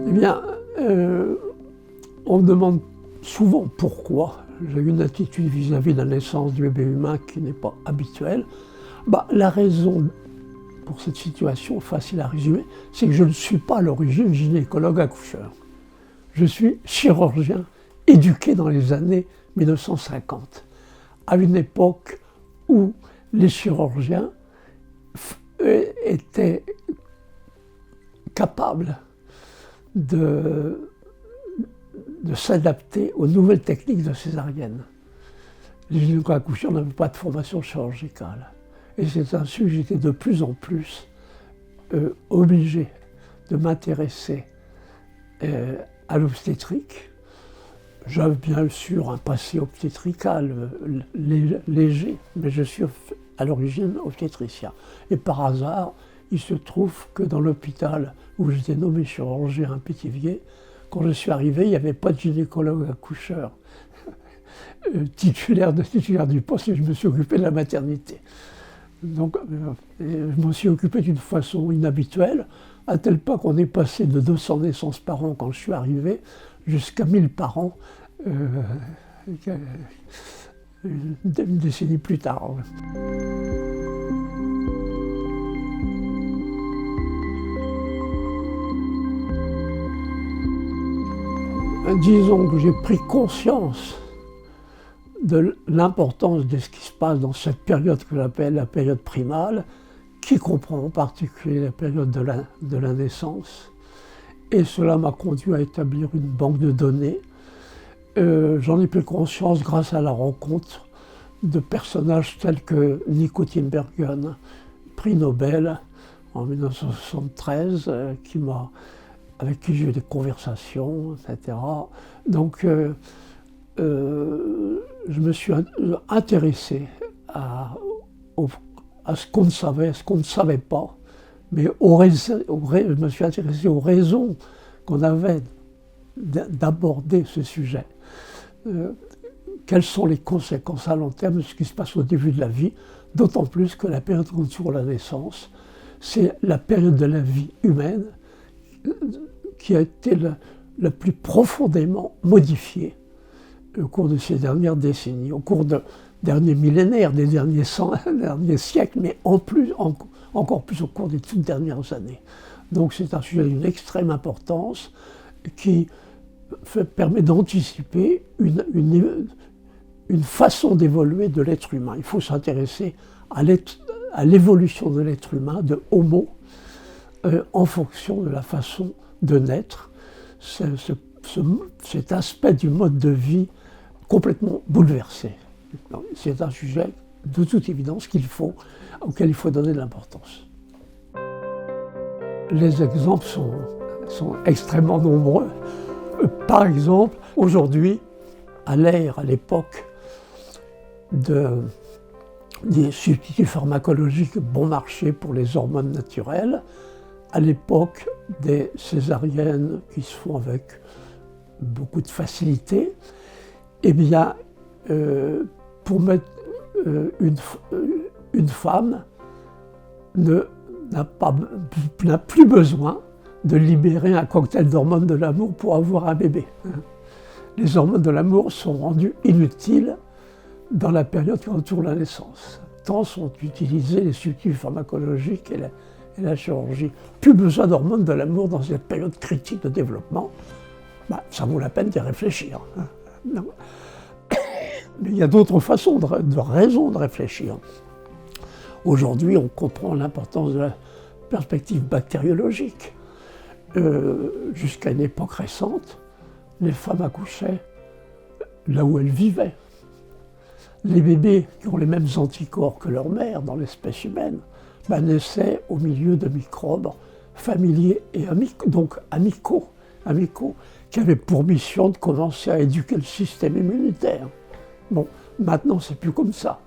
Eh bien, on me demande souvent pourquoi j'ai une attitude vis-à-vis de la naissance du bébé humain qui n'est pas habituelle. La raison pour cette situation, facile à résumer, c'est que je ne suis pas à l'origine gynécologue accoucheur. Je suis chirurgien éduqué dans les années 1950, à une époque où les chirurgiens étaient capables de s'adapter aux nouvelles techniques de césarienne. Les gynécologues accoucheurs n'avaient pas de formation chirurgicale. Et c'est ainsi que j'étais de plus en plus obligé de m'intéresser à l'obstétrique. J'avais bien sûr un passé obstétrical léger, mais je suis à l'origine obstétricien. Et par hasard, il se trouve que dans l'hôpital où j'étais nommé chirurgien à Pithiviers, quand je suis arrivé, il n'y avait pas de gynécologue accoucheur titulaire du poste et je me suis occupé de la maternité. Donc, je m'en suis occupé d'une façon inhabituelle, à tel point qu'on est passé de 200 naissances par an quand je suis arrivé, jusqu'à 1000 par an, une décennie plus tard. Disons que j'ai pris conscience de l'importance de ce qui se passe dans cette période que j'appelle la période primale, qui comprend en particulier la période de la naissance. Et cela m'a conduit à établir une banque de données. J'en ai pris conscience grâce à la rencontre de personnages tels que Nico Tinbergen, prix Nobel en 1973, avec qui j'ai eu des conversations, etc. Donc, je me suis intéressé à ce qu'on ne savait, ce qu'on ne savait pas, mais je me suis intéressé aux raisons qu'on avait d'aborder ce sujet. Quelles sont les conséquences à long terme de ce qui se passe au début de la vie, d'autant plus que la période qui entoure la naissance, c'est la période de la vie humaine qui a été la plus profondément modifiée au cours de ces dernières décennies, au cours des derniers millénaires, des derniers siècles, mais encore plus au cours des toutes dernières années. Donc c'est un sujet d'une extrême importance qui permet d'anticiper une façon d'évoluer de l'être humain. Il faut s'intéresser à l'évolution de l'être humain, de Homo, en fonction de la façon de naître. Cet aspect du mode de vie complètement bouleversé. C'est un sujet de toute évidence auquel il faut donner de l'importance. Les exemples sont extrêmement nombreux. Par exemple, aujourd'hui, à l'époque des substituts pharmacologiques bon marché pour les hormones naturelles, à l'époque des césariennes qui se font avec beaucoup de facilité, eh bien, pour mettre une femme n'a plus besoin de libérer un cocktail d'hormones de l'amour pour avoir un bébé. Les hormones de l'amour sont rendues inutiles dans la période qui entoure la naissance. Tant sont utilisés les substituts pharmacologiques et la chirurgie. Plus besoin d'hormones de l'amour dans cette période critique de développement. Ça vaut la peine d'y réfléchir. Non. Mais il y a d'autres façons, raisons de réfléchir. Aujourd'hui, on comprend l'importance de la perspective bactériologique. Jusqu'à une époque récente, les femmes accouchaient là où elles vivaient. Les bébés qui ont les mêmes anticorps que leur mère dans l'espèce humaine naissaient au milieu de microbes familiers et amicaux, qui avaient pour mission de commencer à éduquer le système immunitaire. Bon, maintenant c'est plus comme ça.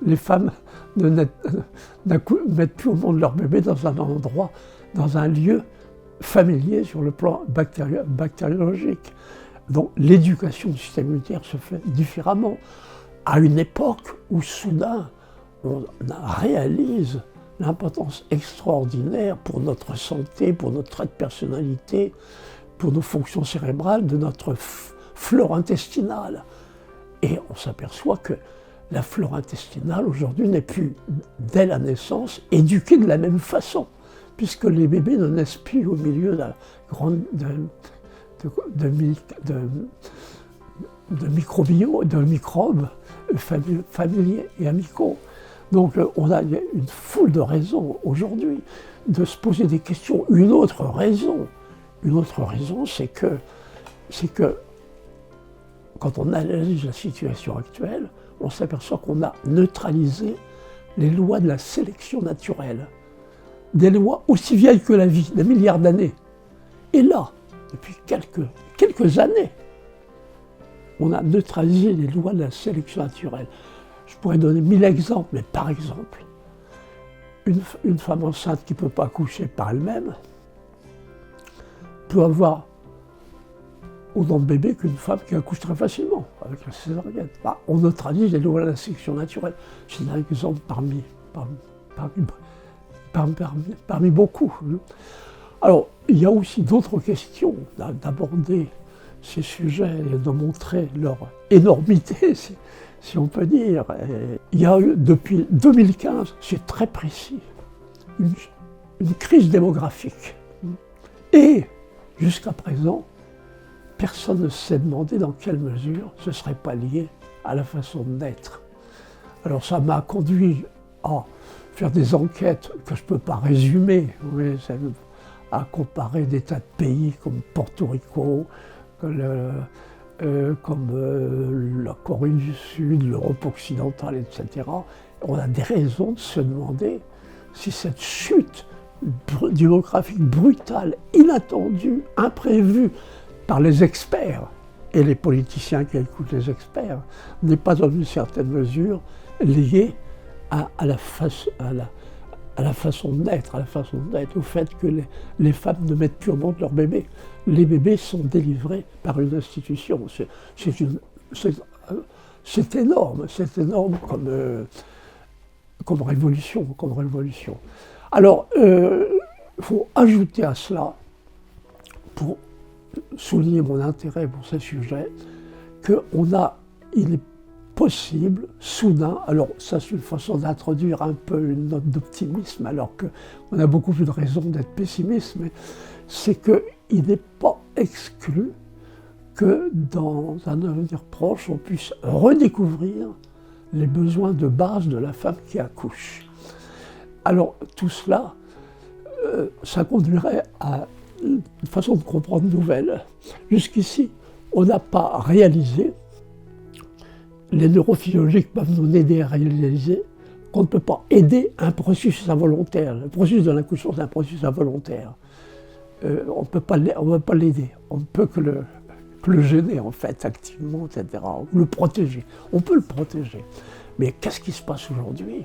Les femmes ne mettent plus au monde leur bébé dans un endroit, dans un lieu familier sur le plan bactériologique. Donc l'éducation du système immunitaire se fait différemment. À une époque où soudain on réalise l'importance extraordinaire pour notre santé, pour notre trait de personnalité, pour nos fonctions cérébrales de notre flore intestinale. Et on s'aperçoit que la flore intestinale aujourd'hui n'est plus, dès la naissance, éduquée de la même façon, puisque les bébés ne naissent plus au milieu de microbes familiers et amicaux. Donc on a une foule de raisons aujourd'hui de se poser des questions. Une autre raison, c'est que quand on analyse la situation actuelle, on s'aperçoit qu'on a neutralisé les lois de la sélection naturelle. Des lois aussi vieilles que la vie, des milliards d'années. Et là, depuis quelques années, on a neutralisé les lois de la sélection naturelle. Je pourrais donner 1000 exemples, mais par exemple, une femme enceinte qui ne peut pas accoucher par elle-même peut avoir autant de bébés qu'une femme qui accouche très facilement, avec la césarienne. On neutralise les lois de la sélection naturelle. C'est un exemple parmi beaucoup. Alors, il y a aussi d'autres questions d'aborder ces sujets et de montrer leur énormité, si on peut dire. Il y a eu, depuis 2015, c'est très précis, une crise démographique. Et, jusqu'à présent, personne ne s'est demandé dans quelle mesure ce ne serait pas lié à la façon de naître. Alors ça m'a conduit à faire des enquêtes que je ne peux pas résumer, à comparer des tas de pays comme Porto Rico, comme la Corée du Sud, l'Europe occidentale, etc. On a des raisons de se demander si cette chute démographique brutale, inattendue, imprévue par les experts et les politiciens qui écoutent les experts, n'est pas dans une certaine mesure liée à la façon de naître, au fait que les femmes ne mettent plus au monde leurs bébés. Les bébés sont délivrés par une institution. C'est énorme comme révolution. Alors, il faut ajouter à cela, pour souligner mon intérêt pour ce sujet, il est possible, soudain, alors ça c'est une façon d'introduire un peu une note d'optimisme, alors qu'on a beaucoup plus de raisons d'être pessimiste, mais c'est qu'il n'est pas exclu que dans un avenir proche, on puisse redécouvrir les besoins de base de la femme qui accouche. Alors tout cela, ça conduirait à une façon de comprendre nouvelle. Jusqu'ici, on n'a pas réalisé, les neurophysiologiques peuvent nous aider à réaliser qu'on ne peut pas aider un processus involontaire. Le processus de l'accouchement, c'est un processus involontaire. On ne peut pas l'aider, on ne peut que le gêner, en fait, activement, etc., ou le protéger. On peut le protéger. Mais qu'est-ce qui se passe aujourd'hui?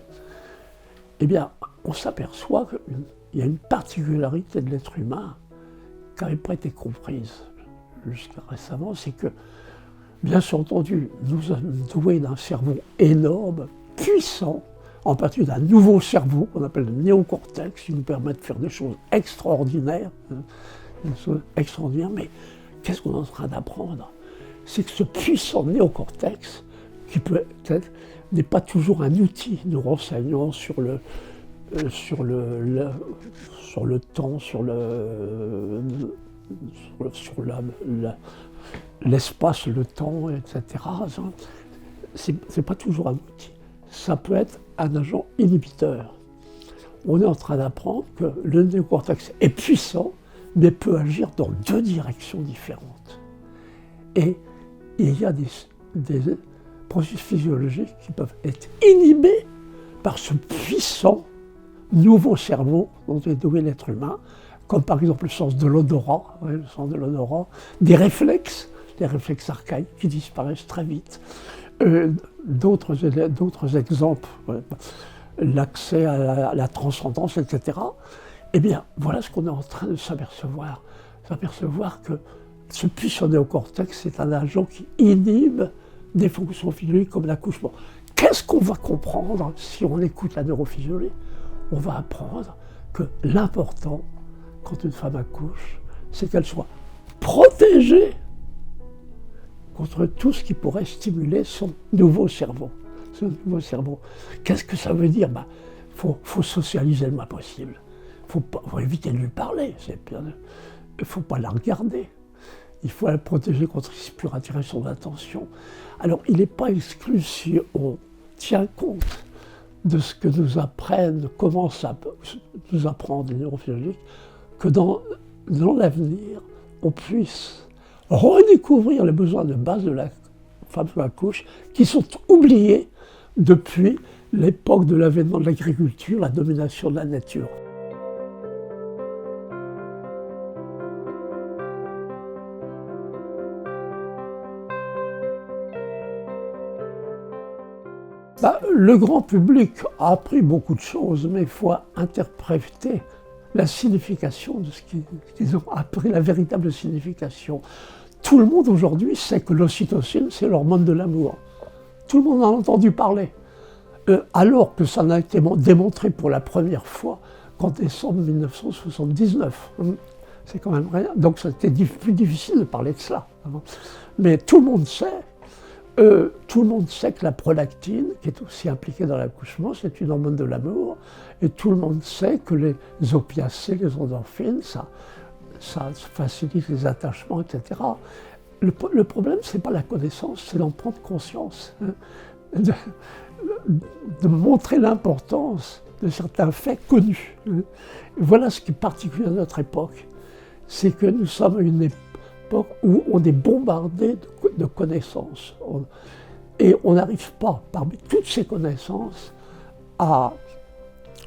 Eh bien, on s'aperçoit qu'il y a une particularité de l'être humain qui n'avait pas été comprise jusqu'à récemment, c'est que, bien entendu, nous sommes doués d'un cerveau énorme, puissant, en particulier d'un nouveau cerveau qu'on appelle le néocortex, qui nous permet de faire des choses extraordinaires, mais qu'est-ce qu'on est en train d'apprendre? C'est que ce puissant néocortex, qui peut-être n'est pas toujours un outil nous renseignant sur le temps, sur l'espace, le temps, etc. C'est pas toujours un outil. Ça peut être un agent inhibiteur. On est en train d'apprendre que le néocortex est puissant, mais peut agir dans deux directions différentes. Et il y a des processus physiologiques qui peuvent être inhibés par ce puissant nouveau cerveau dont est doué l'être humain, comme par exemple le sens de l'odorat, des réflexes archaïques qui disparaissent très vite. D'autres exemples, l'accès à la transcendance, etc. Eh bien, voilà ce qu'on est en train de s'apercevoir que ce puissant néocortex est un agent qui inhibe des fonctions physiologiques comme l'accouchement. Qu'est-ce qu'on va comprendre si on écoute la neurophysiologie? On va apprendre que l'important, quand une femme accouche, c'est qu'elle soit protégé contre tout ce qui pourrait stimuler son nouveau cerveau. Qu'est-ce que ça veut dire? Faut socialiser le moins possible. Faut éviter de lui parler. Il ne faut pas la regarder. Il faut la protéger contre ce qui pourrait attirer son attention. Alors, il n'est pas exclu, si on tient compte de ce que nous apprennent, commencent à nous apprendre les neurophysiologiques, que dans l'avenir, on puisse redécouvrir les besoins de base de la femme sous la couche qui sont oubliés depuis l'époque de l'avènement de l'agriculture, la domination de la nature. Le grand public a appris beaucoup de choses, mais il faut interpréter la signification de ce qu'ils ont appris, la véritable signification. Tout le monde aujourd'hui sait que l'ocytocine, c'est l'hormone de l'amour. Tout le monde en a entendu parler. Alors que ça n'a été démontré pour la première fois qu'en décembre 1979. C'est quand même rien. Donc c'était plus difficile de parler de cela. Mais tout le monde sait. Tout le monde sait que la prolactine, qui est aussi impliquée dans l'accouchement, c'est une hormone de l'amour. Et tout le monde sait que les opiacés, les endorphines, ça facilite les attachements, etc. Le problème, ce n'est pas la connaissance, c'est d'en prendre conscience. De montrer l'importance de certains faits connus. Voilà ce qui est particulier à notre époque. C'est que nous sommes à une époque où on est bombardé de connaissances. Et on n'arrive pas, parmi toutes ces connaissances, à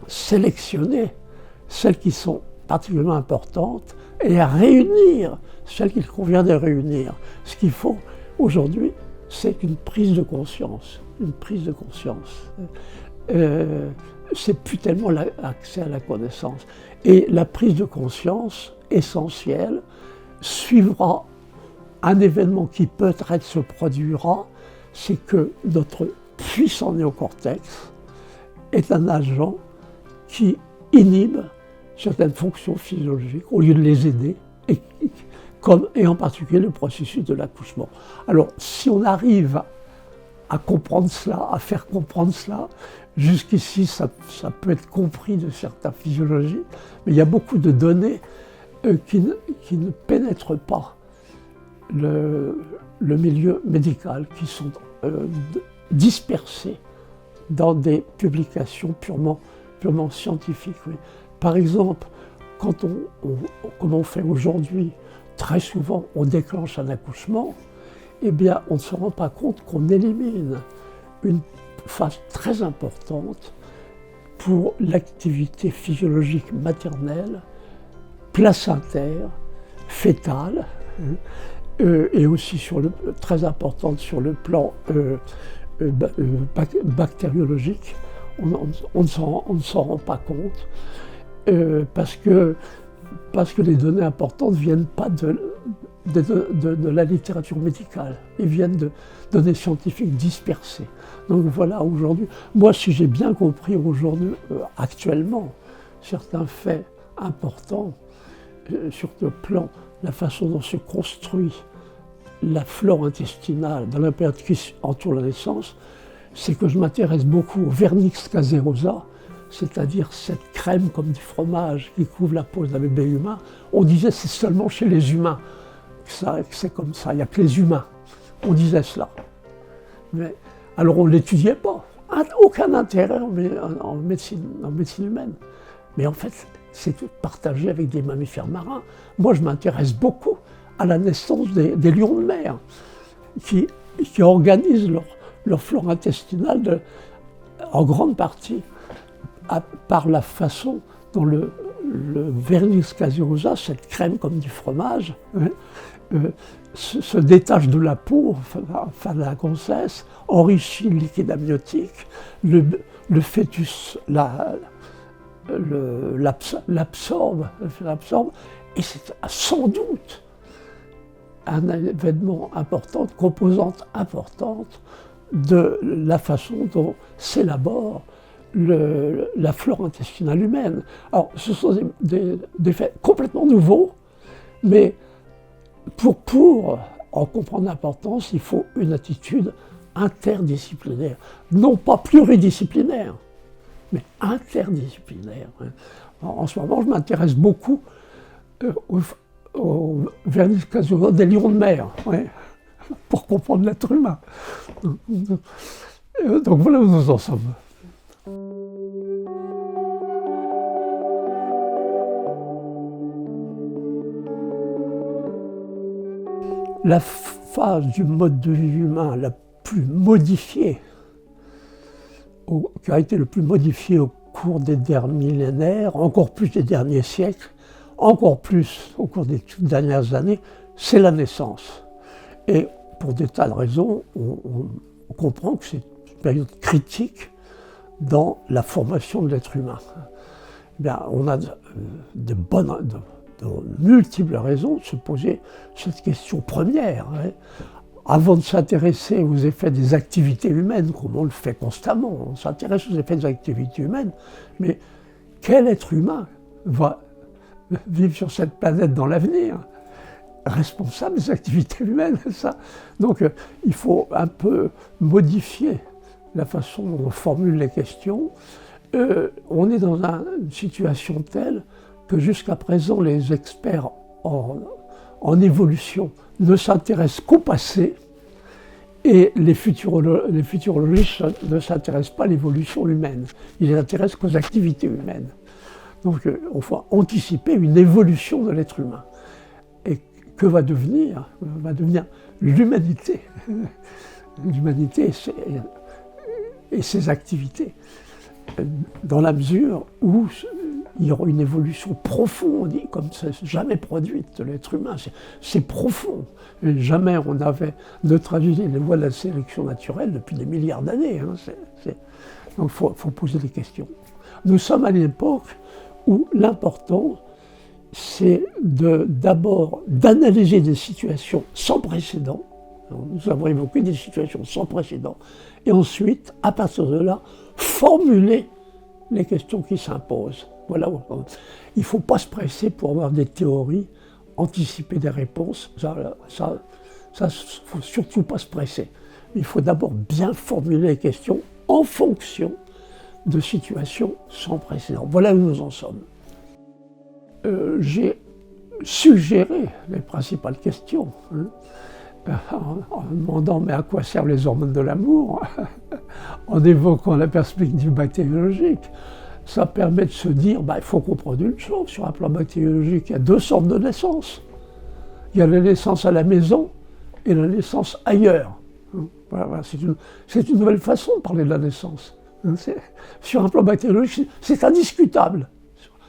sélectionner celles qui sont particulièrement importantes et à réunir celles qu'il convient de réunir. Ce qu'il faut aujourd'hui, c'est une prise de conscience. Une prise de conscience. C'est plus tellement l'accès à la connaissance. Et la prise de conscience essentielle suivra un événement qui peut-être se produira, c'est que notre puissant néocortex est un agent qui inhibe certaines fonctions physiologiques au lieu de les aider, et en particulier le processus de l'accouchement. Alors, si on arrive à comprendre cela, à faire comprendre cela, jusqu'ici, ça peut être compris de certaines physiologies, mais il y a beaucoup de données qui ne pénètrent pas le milieu médical, qui sont dispersées dans des publications purement scientifiques. Oui. Par exemple, comme on fait aujourd'hui, très souvent, on déclenche un accouchement, eh bien, on ne se rend pas compte qu'on élimine une phase très importante pour l'activité physiologique maternelle, placentaire, fœtale, et aussi très importante sur le plan bactériologique. On ne s'en rend pas compte parce que les données importantes ne viennent pas de la littérature médicale, ils viennent de données scientifiques dispersées. Donc voilà, aujourd'hui, moi si j'ai bien compris aujourd'hui, actuellement, certains faits importants sur le plan, la façon dont se construit la flore intestinale dans la période qui entoure la naissance, c'est que je m'intéresse beaucoup au vernix caserosa, c'est-à-dire cette crème comme du fromage qui couvre la peau d'un bébé humain. On disait c'est seulement chez les humains que c'est comme ça, il n'y a que les humains. On disait cela. Mais, alors on ne l'étudiait pas, aucun intérêt en médecine humaine. Mais en fait, c'est partagé avec des mammifères marins. Moi, je m'intéresse beaucoup à la naissance des lions de mer, qui organisent leur flore intestinale en grande partie par la façon dont le vernix caserosa, cette crème comme du fromage, se détache de la peau, enfin de la grossesse, enrichit le liquide amniotique, le fœtus l'absorbe, et c'est sans doute un événement important, composante importante de la façon dont s'élabore la flore intestinale humaine. Alors, ce sont des faits complètement nouveaux, mais pour en comprendre l'importance, il faut une attitude interdisciplinaire, non pas pluridisciplinaire, mais interdisciplinaire. En ce moment, je m'intéresse beaucoup au vernis occasionnel des lions de mer, ouais, pour comprendre l'être humain. Donc voilà où nous en sommes. La phase du mode de vie humain la plus modifiée, qui a été le plus modifiée au cours des derniers millénaires, encore plus des derniers siècles, encore plus au cours des toutes dernières années, c'est la naissance. Et pour des tas de raisons, on comprend que c'est une période critique dans la formation de l'être humain. Bien, on a de multiples raisons de se poser cette question première. Hein. Avant de s'intéresser aux effets des activités humaines, comme on le fait constamment, on s'intéresse aux effets des activités humaines, mais quel être humain va vivre sur cette planète dans l'avenir, responsable des activités humaines, ça. Donc il faut un peu modifier la façon dont on formule les questions. On est dans une situation telle que jusqu'à présent les experts en évolution ne s'intéressent qu'au passé et les futurologistes ne s'intéressent pas à l'évolution humaine, ils s'intéressent qu'aux activités humaines. Donc on va anticiper une évolution de l'être humain. Et que va devenir l'humanité. L'humanité et ses activités. Dans la mesure où il y aura une évolution profonde, comme ça n'est jamais produite de l'être humain, c'est profond. Et jamais on n'avait neutralisé les lois de la sélection naturelle depuis des milliards d'années. Hein. Donc il faut poser des questions. Nous sommes à une époque où l'important, c'est d'abord d'analyser des situations sans précédent. Nous avons évoqué des situations sans précédent. Et ensuite, à partir de là, formuler les questions qui s'imposent. Voilà. Il ne faut pas se presser pour avoir des théories, anticiper des réponses. Ça, il ne faut surtout pas se presser. Il faut d'abord bien formuler les questions en fonction de situations sans précédent. Voilà où nous en sommes. J'ai suggéré les principales questions, hein, en demandant mais à quoi servent les hormones de l'amour, en évoquant la perspective bactériologique. Ça permet de se dire, il faut comprendre une chose, sur un plan bactériologique, il y a deux sortes de naissances. Il y a la naissance à la maison et la naissance ailleurs. Voilà, c'est une nouvelle façon de parler de la naissance. Sur un plan bactériologique, c'est indiscutable.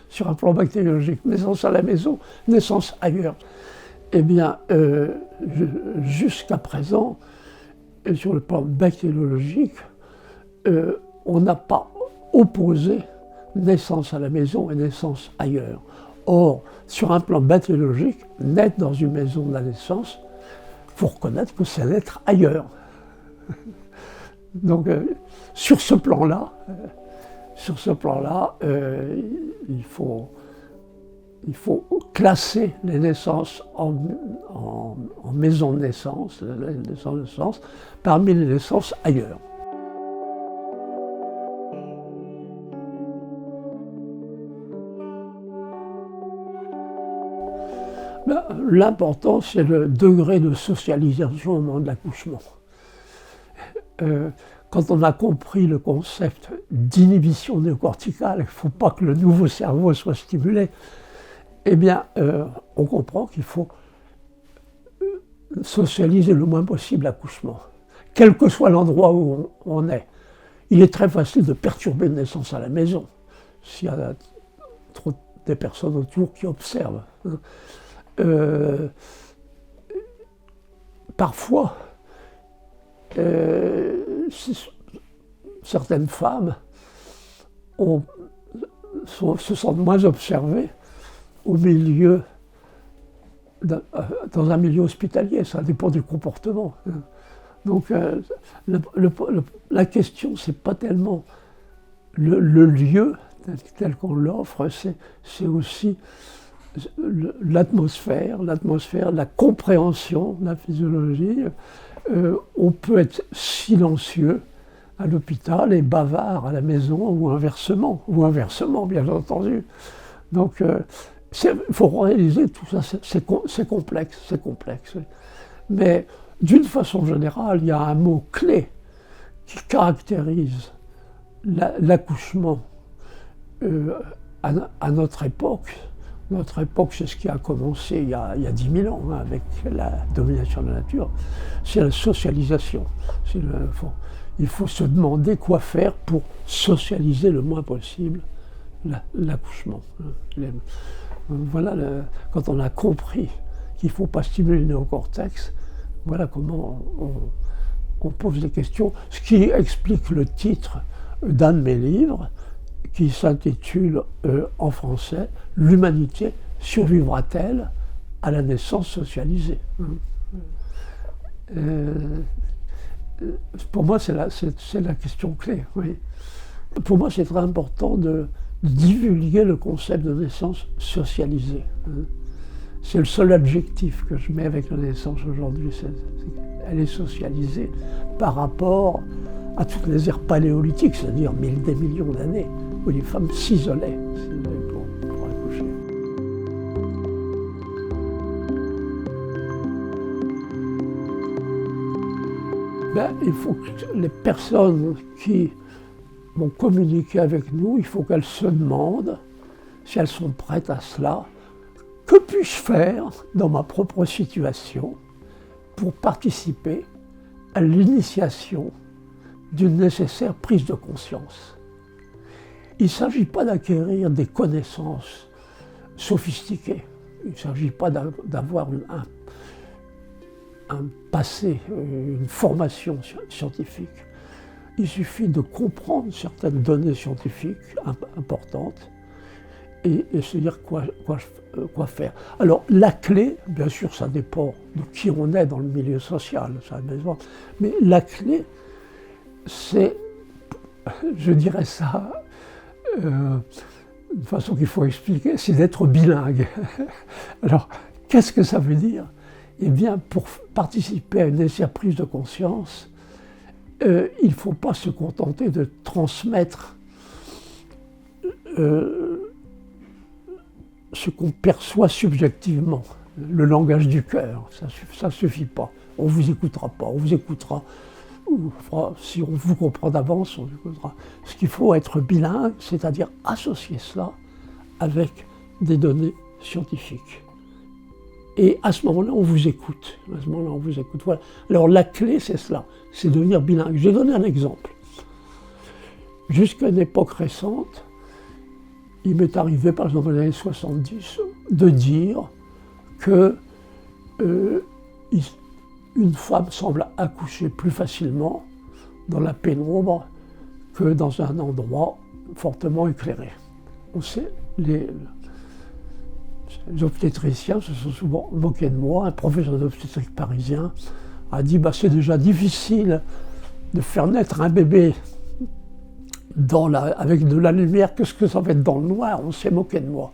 Sur un plan bactériologique, naissance à la maison, naissance ailleurs. Eh bien, jusqu'à présent, sur le plan bactériologique, on n'a pas opposé naissance à la maison et naissance ailleurs. Or, sur un plan bactériologique, naître dans une maison de la naissance, il faut reconnaître que c'est naître ailleurs. Donc, sur ce plan-là, il faut classer les naissances en maison de naissance, parmi les naissances ailleurs. L'important, c'est le degré de socialisation au moment de l'accouchement. Quand on a compris le concept d'inhibition néocorticale, il ne faut pas que le nouveau cerveau soit stimulé, eh bien, on comprend qu'il faut socialiser le moins possible l'accouchement, quel que soit l'endroit où on est. Il est très facile de perturber une naissance à la maison, s'il y a trop des personnes autour qui observent. Parfois, certaines femmes se sentent moins observées dans un milieu hospitalier, ça dépend du comportement. Donc la question, c'est pas tellement le lieu tel qu'on l'offre, c'est aussi l'atmosphère, la compréhension de la physiologie. On peut être silencieux à l'hôpital et bavard à la maison, ou inversement, bien entendu. Donc, il faut réaliser tout ça, c'est complexe. Mais d'une façon générale, il y a un mot clé qui caractérise l'accouchement à notre époque. Notre époque, c'est ce qui a commencé il y a 10 000 ans, hein, avec la domination de la nature, c'est la socialisation. Il faut se demander quoi faire pour socialiser le moins possible l'accouchement. Voilà, quand on a compris qu'il ne faut pas stimuler le néocortex, voilà comment on pose des questions, ce qui explique le titre d'un de mes livres, qui s'intitule en français « L'humanité survivra-t-elle à la naissance socialisée ?» Pour moi, c'est la question clé. Oui. Pour moi, c'est très important de divulguer le concept de naissance socialisée. C'est le seul objectif que je mets avec la naissance aujourd'hui. Elle est socialisée par rapport à toutes les ères paléolithiques, c'est-à-dire des millions d'années, où les femmes s'isolaient pour accoucher. Il faut que les personnes qui vont communiquer avec nous, il faut qu'elles se demandent si elles sont prêtes à cela. Que puis-je faire dans ma propre situation pour participer à l'initiation d'une nécessaire prise de conscience? Il ne s'agit pas d'acquérir des connaissances sophistiquées. Il ne s'agit pas d'avoir un passé, une formation scientifique. Il suffit de comprendre certaines données scientifiques importantes et se dire quoi faire. Alors la clé, bien sûr, ça dépend de qui on est dans le milieu social, mais la clé, c'est, je dirais ça, de façon qu'il faut expliquer, c'est d'être bilingue. Alors, qu'est-ce que ça veut dire? Eh bien, pour participer à une nécessaire prise de conscience, il ne faut pas se contenter de transmettre ce qu'on perçoit subjectivement, le langage du cœur. Ça ne suffit pas. On ne vous écoutera pas, on vous écoutera. Si on vous comprend d'avance, on vous écoutera. Ce qu'il faut être bilingue, c'est-à-dire associer cela avec des données scientifiques. Et à ce moment-là, on vous écoute. Voilà. Alors la clé, c'est cela, c'est devenir bilingue. Je vais donner un exemple. Jusqu'à une époque récente, il m'est arrivé, par exemple, dans les années 70, de dire que une femme semble accoucher plus facilement dans la pénombre que dans un endroit fortement éclairé. On sait, les obstétriciens se sont souvent moqués de moi. Un professeur d'obstétrique parisien a dit c'est déjà difficile de faire naître un bébé avec de la lumière, qu'est-ce que ça va être dans le noir? On s'est moqué de moi.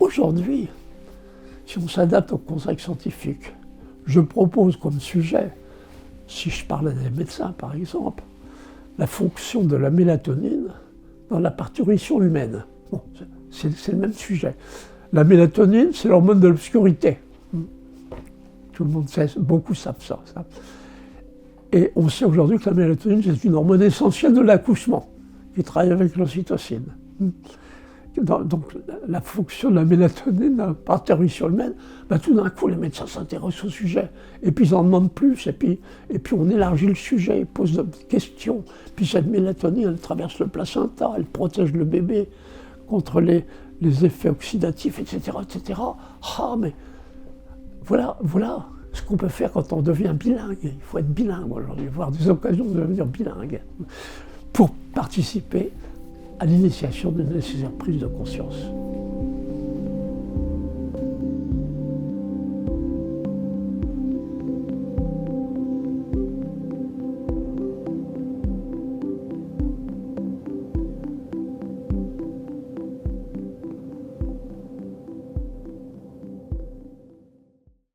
Aujourd'hui, si on s'adapte au conseil scientifique, je propose comme sujet, si je parle à des médecins par exemple, la fonction de la mélatonine dans la parturition humaine. Bon, c'est le même sujet. La mélatonine, c'est l'hormone de l'obscurité. Tout le monde sait, beaucoup savent ça. Et on sait aujourd'hui que la mélatonine, c'est une hormone essentielle de l'accouchement, qui travaille avec l'ocytocine. Donc la fonction de la mélatonine dans la parturition humaine, tout d'un coup les médecins s'intéressent au sujet, et puis ils en demandent plus, et puis on élargit le sujet, ils posent des questions, puis cette mélatonine, elle traverse le placenta, elle protège le bébé contre les effets oxydatifs, etc. Ah, mais voilà ce qu'on peut faire quand on devient bilingue. Il faut être bilingue aujourd'hui, avoir des occasions de devenir bilingue pour participer à l'initiation d'une nécessaire prise de conscience.